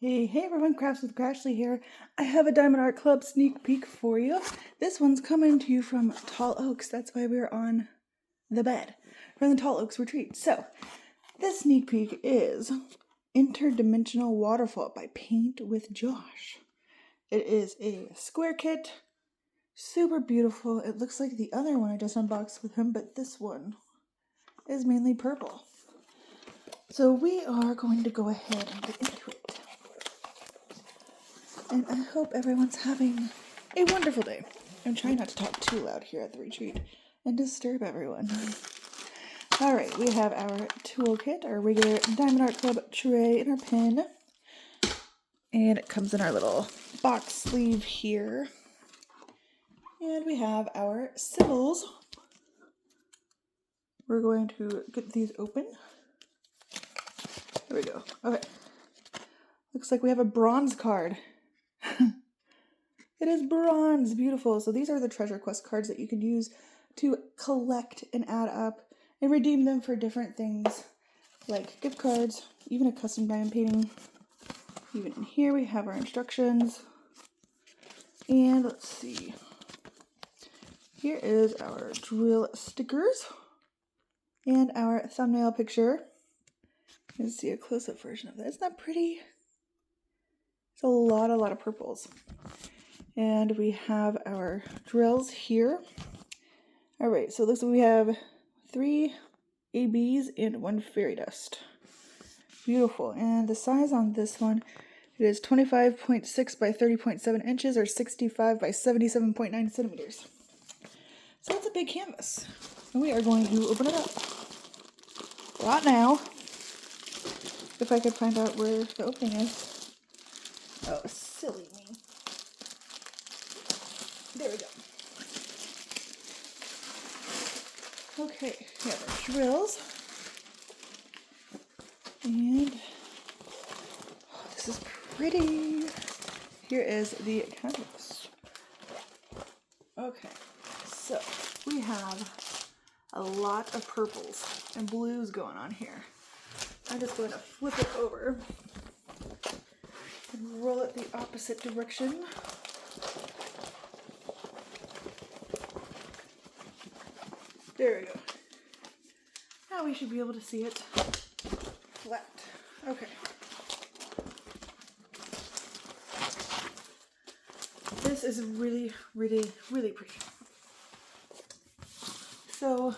Hey everyone, Crafts with Crashly here. I have a Diamond Art Club sneak peek for you. This one's coming to you from Tall Oaks. That's why we're on the bed from the Tall Oaks retreat. So, this sneak peek is Interdimensional Waterfall by Paint with Josh. It is a square kit, super beautiful. It looks like the other one I just unboxed with him, but this one is mainly purple. So we are going to go ahead and get into it. And I hope everyone's having a wonderful day. I'm trying not to talk too loud here at the retreat and disturb everyone. Alright, we have our toolkit, our regular Diamond Art Club tray, and our pen. And it comes in our little box sleeve here. And we have our symbols. We're going to get these open. There we go. Okay. Looks like we have a bronze card. It is bronze. Beautiful. So these are the treasure quest cards that you can use to collect and add up and redeem them for different things like gift cards, even a custom diamond painting. Even in here we have our instructions. And let's see. Here is our drill stickers and our thumbnail picture. You can see a close-up version of that. Isn't that pretty? It's a lot of purples. And we have our drills here. All right, so it looks like we have 3 ABs and 1 fairy dust. Beautiful. And the size on this one, it is 25.6 by 30.7 inches or 65 by 77.9 centimeters. So that's a big canvas. And we are going to open it up right now. If I could find out where the opening is. Oh, silly me. There we go. Okay, we have our drills. And oh, this is pretty. Here is the canvas. Okay, so we have a lot of purples and blues going on here. I'm just going to flip it over and roll it the opposite direction. There we go. Now we should be able to see it flat. Okay. This is really pretty. So,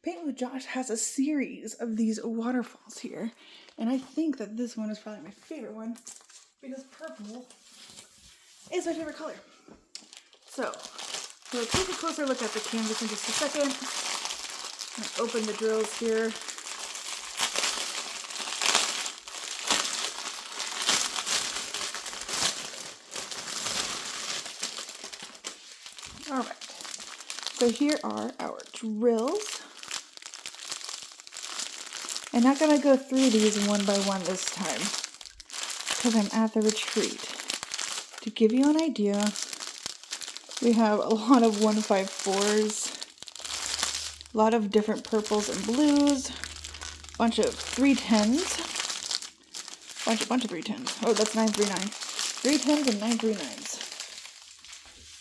Paint with Josh has a series of these waterfalls here, and I think that this one is probably my favorite one because purple is my favorite color. So, we'll take a closer look at the canvas in just a second. Open the drills here. Alright, so here are our drills. I'm not going to go through these one by one this time because I'm at the retreat. To give you an idea, we have a lot of 154s. A lot of different purples and blues, a bunch of 310s, bunch of 310s. Oh, that's 939. 310s and 939s.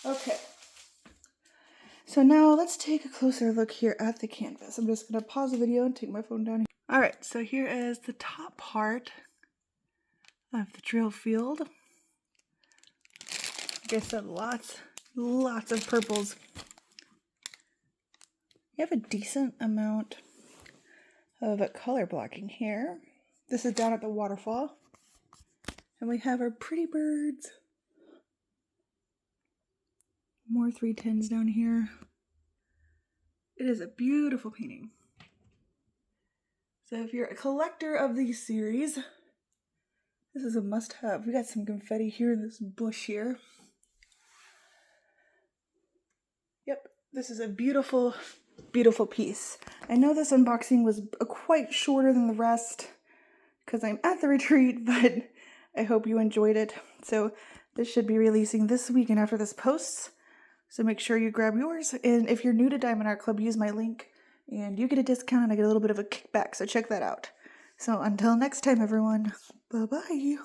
Okay. So now let's take a closer look here at the canvas. I'm just going to pause the video and take my phone down here. All right, so here is the top part of the drill field. Like I said, lots of purples. We have a decent amount of color blocking here. This is down at the waterfall. And we have our pretty birds. More 310s down here. It is a beautiful painting. So if you're a collector of these series, this is a must-have. We got some confetti here in this bush here. Yep, this is a beautiful piece. I know this unboxing was quite shorter than the rest because I'm at the retreat, but I hope you enjoyed it. So this should be releasing this weekend after this posts. So make sure you grab yours. And if you're new to Diamond Art Club, use my link and you get a discount and I get a little bit of a kickback. So check that out. So until next time, everyone, bye-bye.